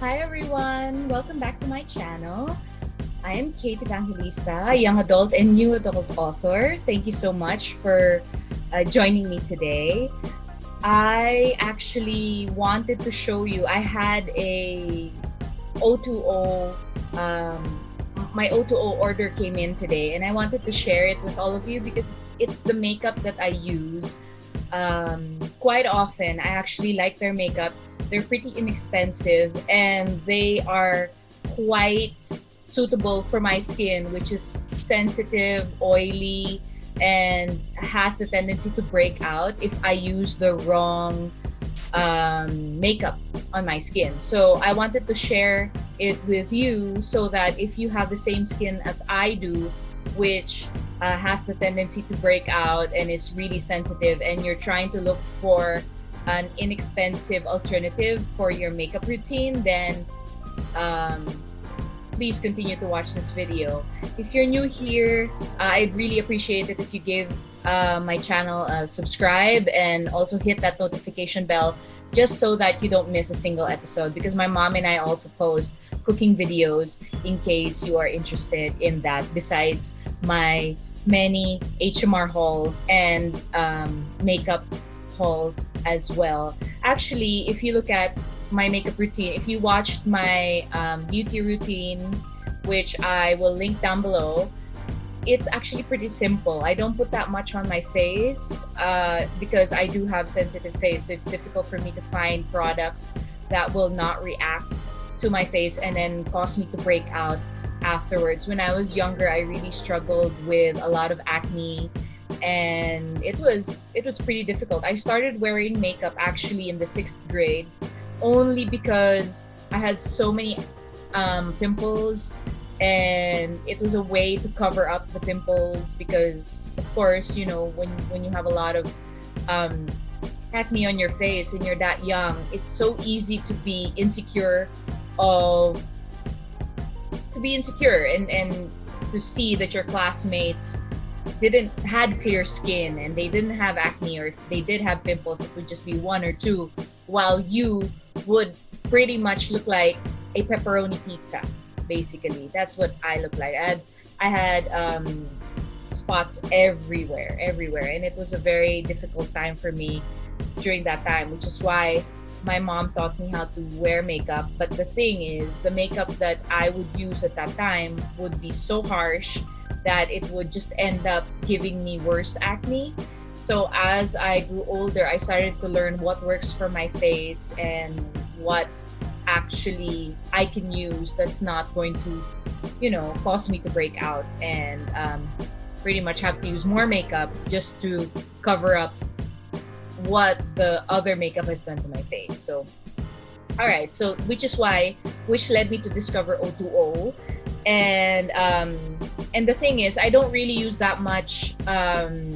Hi everyone! Welcome back to my channel. I am Kate Evangelista, a young adult and new adult author. Thank you so much for joining me today. I actually wanted to show you, I had O2O, um, my O2O order came in today and I wanted to share it with all of you because it's the makeup that I use quite often. I actually like their makeup. They're pretty inexpensive and they are quite suitable for my skin, which is sensitive, oily, and has the tendency to break out if I use the wrong makeup on my skin. So I wanted to share it with you so that if you have the same skin as I do, which has the tendency to break out and is really sensitive, and you're trying to look for an inexpensive alternative for your makeup routine, then um, please continue to watch this video. If you're new here, I'd really appreciate it if you give my channel a subscribe and also hit that notification bell just so that you don't miss a single episode, because my mom and I also post cooking videos in case you are interested in that, besides my many HMR hauls and makeup hauls as well. Actually, if you look at my makeup routine, if you watched my beauty routine, which I will link down below, it's actually pretty simple. I don't put that much on my face because I do have sensitive face, so it's difficult for me to find products that will not react to my face and then cause me to break out afterwards. When I was younger, I really struggled with a lot of acne, and it was pretty difficult. I started wearing makeup actually in the 6th grade only because I had so many pimples, and it was a way to cover up the pimples because, of course, you know, when you have a lot of acne on your face and you're that young, it's so easy to be insecure of and to see that your classmates didn't had clear skin and they didn't have acne, or if they did have pimples, it would just be one or two, while you would pretty much look like a pepperoni pizza. Basically, that's what I look like. I had spots everywhere, and it was a very difficult time for me during that time, which is why my mom taught me how to wear makeup. But the thing is, the makeup that I would use at that time would be so harsh that it would just end up giving me worse acne. So as I grew older, I started to learn what works for my face and what actually I can use that's not going to, you know, cause me to break out and pretty much have to use more makeup just to cover up what the other makeup has done to my face. So all right, so which led me to discover O2O. And the thing is, I don't really use that much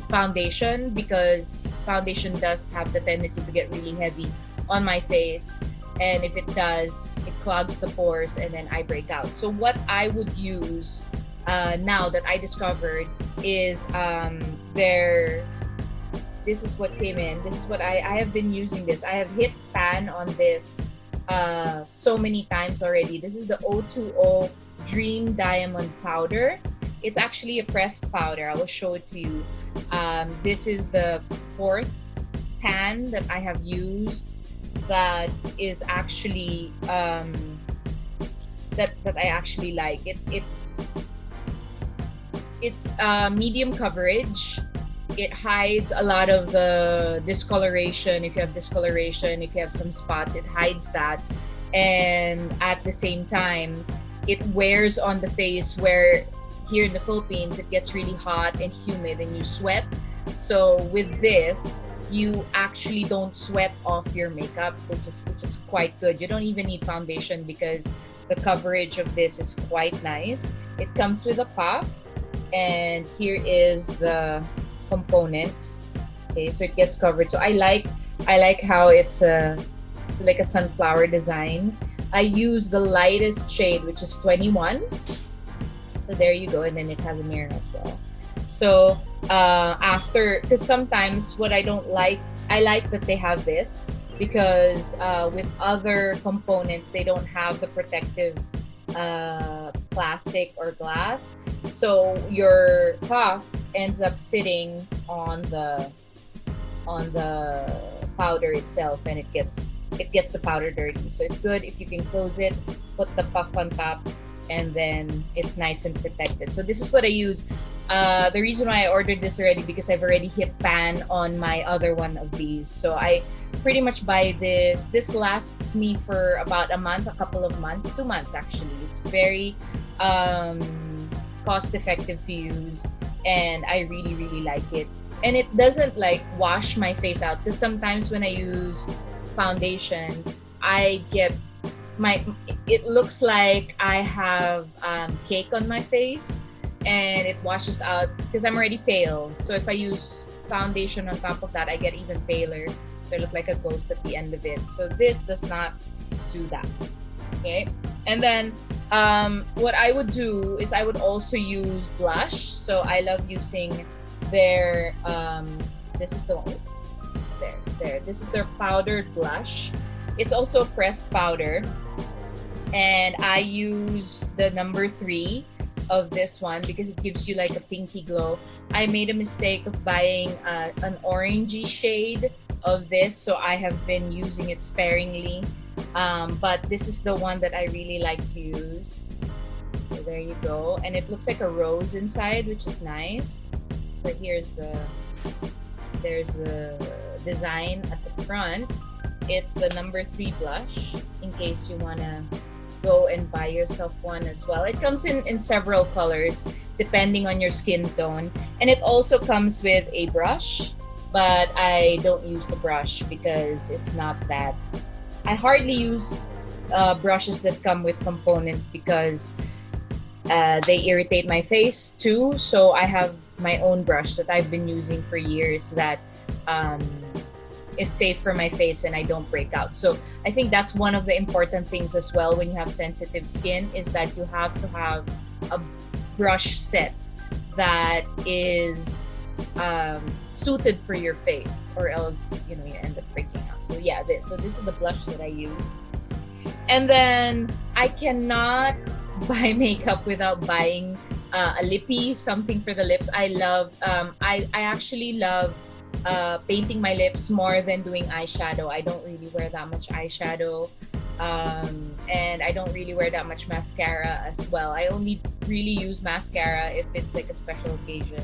foundation because foundation does have the tendency to get really heavy on my face, and if it does, it clogs the pores and then I break out. So what I would use now that I discovered is this is what came in. This is what I have been using this. I have hit pan on this so many times already. This is the O2O Dream Diamond Powder. It's actually a pressed powder. I will show it to you. This is the 4th pan that I have used that is actually that I actually like. It's medium coverage. It hides a lot of the discoloration. If you have discoloration, if you have some spots, it hides that. And at the same time, it wears on the face where here in the Philippines, it gets really hot and humid and you sweat. So with this, you actually don't sweat off your makeup, which is quite good. You don't even need foundation because the coverage of this is quite nice. It comes with a puff, and here is the component. Okay, so it gets covered. So I like how it's like a sunflower design. I use the lightest shade, which is 21. So there you go, and then it has a mirror as well. So because sometimes what I don't like, I like that they have this. because with other components, they don't have the protective plastic or glass. So your puff ends up sitting on the powder itself, and it gets the powder dirty. So it's good if you can close it, put the puff on top, and then it's nice and protected. So this is what I use. The reason why I ordered this already, because I've already hit pan on my other one of these. So I pretty much buy this. This lasts me for about a month, a couple of months, 2 months actually. It's very um, cost effective to use, and I really really like it. And it doesn't like wash my face out, because sometimes when I use foundation, I get my it looks like I have cake on my face, and it washes out because I'm already pale. So if I use foundation on top of that, I get even paler. So I look like a ghost at the end of it. So this does not do that. Okay. And then what I would do is I would also use blush. So I love using their this is the one. There. This is their powdered blush. It's also a pressed powder, and I use the number 3 of this one because it gives you like a pinky glow. I made a mistake of buying an orangey shade of this, so I have been using it sparingly. But this is the one that I really like to use. So there you go, and it looks like a rose inside, which is nice. So there's the design at the front. It's the number 3 blush, in case you wanna go and buy yourself one as well. It comes in several colors depending on your skin tone, and it also comes with a brush, but I don't use the brush because it's not that. I hardly use brushes that come with components because they irritate my face too. So I have my own brush that I've been using for years that is safe for my face and I don't break out. So I think that's one of the important things as well when you have sensitive skin, is that you have to have a brush set that is suited for your face, or else you end up breaking out. So yeah, this is the blush that I use. And then I cannot buy makeup without buying a lippy, something for the lips. I actually love painting my lips more than doing eyeshadow. I don't really wear that much eyeshadow, and I don't really wear that much mascara as well. I only really use mascara if it's like a special occasion.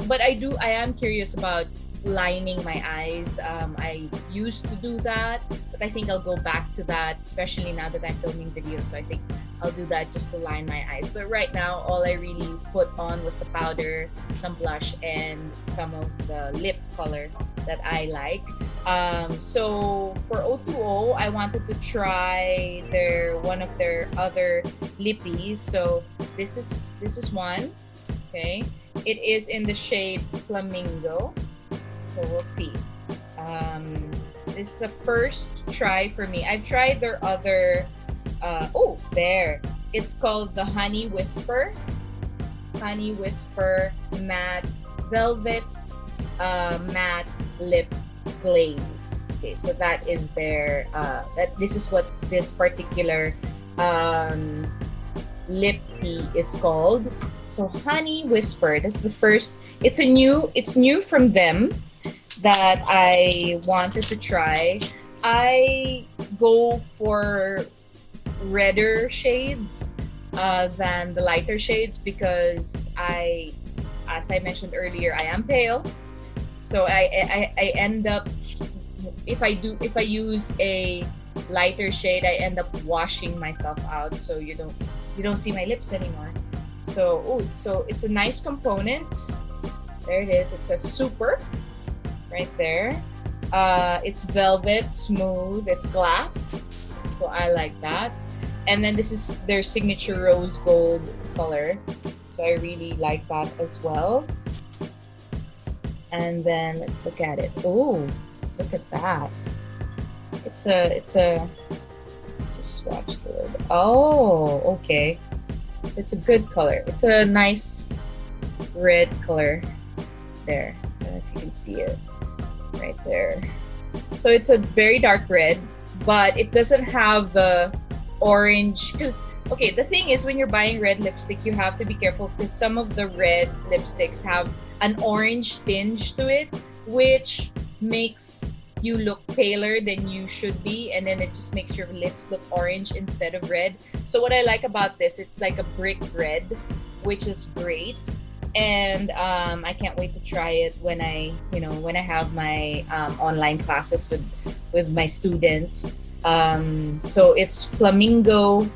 But I am curious about lining my eyes. I used to do that, but I think I'll go back to that, especially now that I'm filming videos. So I think I'll do that just to line my eyes. But right now, all I really put on was the powder, some blush, and some of the lip color that I like. So for O.TWO.O, I wanted to try one of their other lippies. So this is one. Okay, it is in the shade Flamingo. So we'll see. This is a first try for me. I've tried their other. There. It's called the Honey Whisper Matte Velvet Matte Lip Glaze. Okay, so that is their. This is what this particular lippy is called. So Honey Whisper. That's the first. It's new from them that I wanted to try. I go for redder shades than the lighter shades because as I mentioned earlier, I am pale. So I end up, if I use a lighter shade, I end up washing myself out. So you don't see my lips anymore. So it's a nice component. There it is. It says super right there. It's velvet, smooth, it's glass. So I like that. And then this is their signature rose gold color. So I really like that as well. And then let's look at it. Oh, look at that. It's a just swatch it a little bit. Oh, okay. So it's a good color. It's a nice red color there. I don't know if you can see it right there. So it's a very dark red, but it doesn't have the orange. Because, okay, the thing is, when you're buying red lipstick, you have to be careful because some of the red lipsticks have an orange tinge to it, which makes you look paler than you should be, and then it just makes your lips look orange instead of red. So what I like about this, it's like a brick red, which is great. And I can't wait to try it when I have my online classes with my students. So it's flamingo,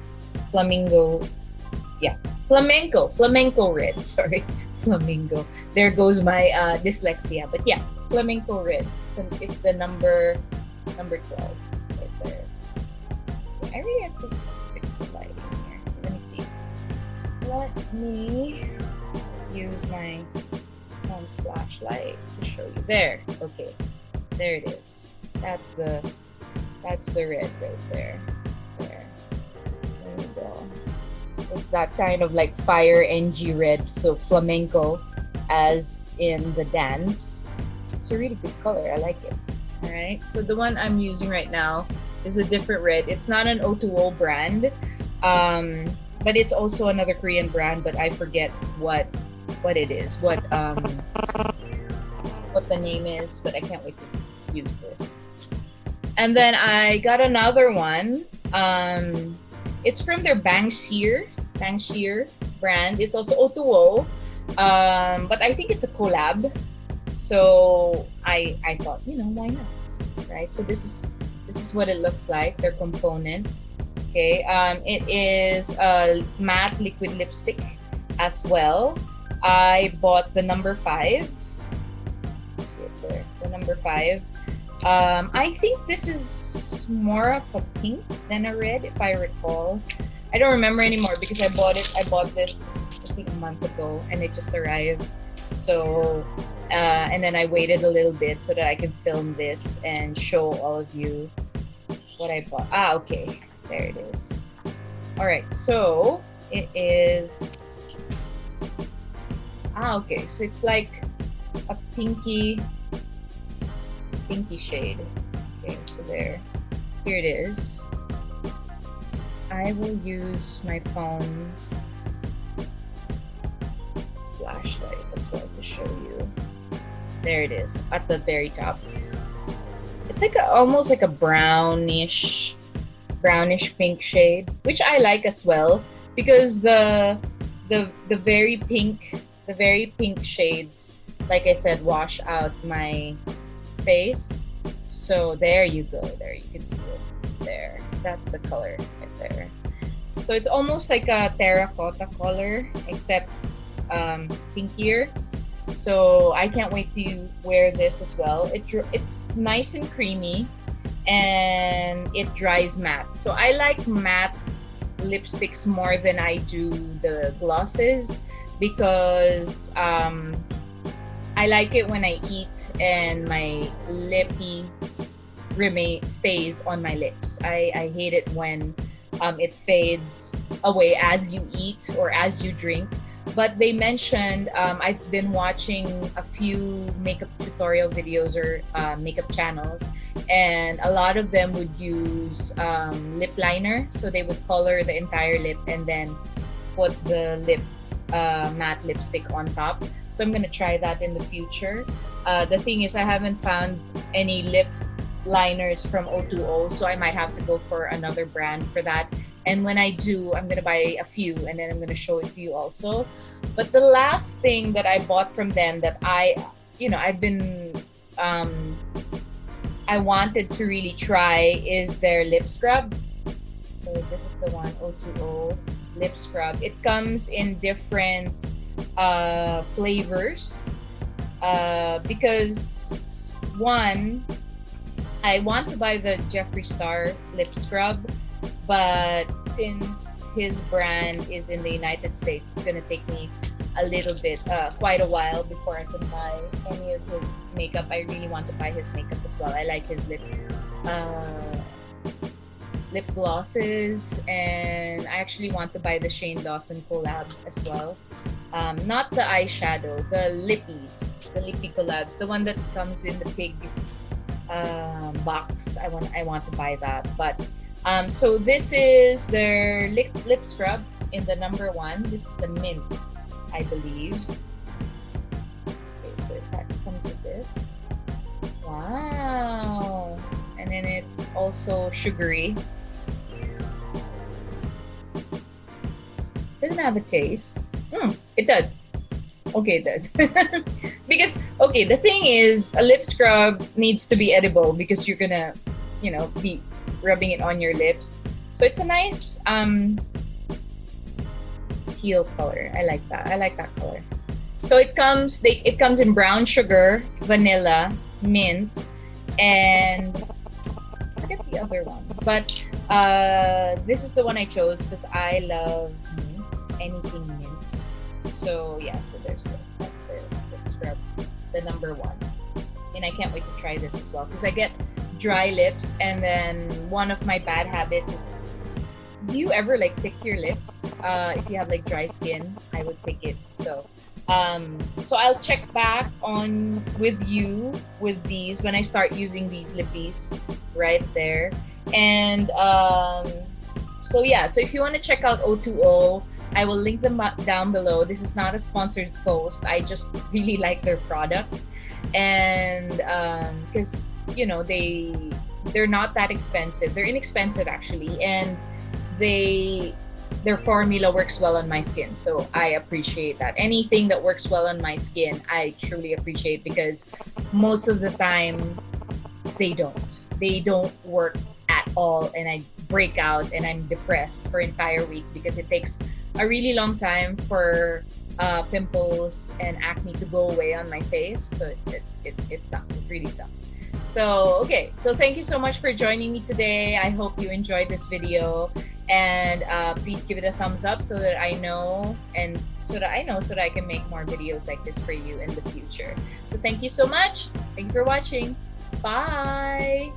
yeah, flamenco red. Sorry, flamingo. There goes my dyslexia. But yeah, flamenco red. So it's the number 12 right there. Okay, I really have to fix the lighting here. Let me see. Let me use my phone's flashlight to show you. There. Okay. There it is. That's the red right there. There. There we go. It's that kind of like fire NG red, so flamenco as in the dance. It's a really good color. I like it. All right. So the one I'm using right now is a different red. It's not an O.TWO.O brand. But it's also another Korean brand, but I forget what it is, what the name is, but I can't wait to use this. And then I got another one. It's from their Bangseer brand. It's also O.TWO.O, but I think it's a collab. So I thought, why not, right? So this is what it looks like. Their component. Okay, it is a matte liquid lipstick as well. I bought the number 5. See it there, the number 5. I think this is more of a pink than a red, if I recall. I don't remember anymore because I bought this I think a month ago, and it just arrived. So, and then I waited a little bit so that I can film this and show all of you what I bought. Okay. There it is. All right, so it is. Okay, so it's like a pinky shade. Okay, so here it is. I will use my phone's flashlight as well to show you. There it is at the very top. It's like almost like a brownish pink shade, which I like as well because the very pink shades, like I said, wash out my face. So there you go. There you can see it. There, that's the color right there. So it's almost like a terracotta color, except pinkier. So I can't wait to wear this as well. It's nice and creamy, and it dries matte. So I like matte lipsticks more than I do the glosses because I like it when I eat and my lippy stays on my lips. I hate it when it fades away as you eat or as you drink. But they mentioned, I've been watching a few makeup tutorial videos or makeup channels, and a lot of them would use lip liner. So they would color the entire lip and then put the lip matte lipstick on top. So I'm gonna try that in the future. The thing is, I haven't found any lip liners from O.TWO.O, so I might have to go for another brand for that. And when I do, I'm gonna buy a few and then I'm gonna show it to you also. But the last thing that I bought from them that I've been I wanted to really try is their lip scrub. So this is the one, O.TWO.O lip scrub. It comes in different flavors because one, I want to buy the Jeffree Star lip scrub, but since his brand is in the United States, it's gonna take me a little bit, quite a while before I can buy any of his makeup. I really want to buy his makeup as well. I like his lip glosses, and I actually want to buy the Shane Dawson collab as well. Not the eyeshadow, the lippy collabs, the one that comes in the pig box. I want to buy that. But so this is their lip scrub in the number one. This is the mint, I believe. Okay, so it comes with this. Wow. And then it's also sugary. Doesn't have a taste. It does. Okay, it does. Because, okay, the thing is, a lip scrub needs to be edible because you're gonna, be rubbing it on your lips. So it's a nice teal color. I like that. I like that color. So it comes in brown sugar, vanilla, mint, and I forget the other one. But this is the one I chose because I love mint, anything mint. So yeah, so that's the lip scrub, the number one. And I can't wait to try this as well because I get dry lips, and then one of my bad habits is, do you ever like pick your lips? If you have like dry skin, I would pick it. So I'll check back on with you with these when I start using these lippies right there. And so yeah, so if you want to check out O.TWO O, I will link them down below. This is not a sponsored post. I just really like their products, and because they're not that expensive. They're inexpensive actually, and their formula works well on my skin. So I appreciate that. Anything that works well on my skin, I truly appreciate, because most of the time they don't work at all, and I break out and I'm depressed for an entire week because it takes a really long time for pimples and acne to go away on my face. So it sucks. It really sucks. So okay, so thank you so much for joining me today. I hope you enjoyed this video, and please give it a thumbs up so that I know, so that I can make more videos like this for you in the future. So thank you so much. Thank you for watching. Bye.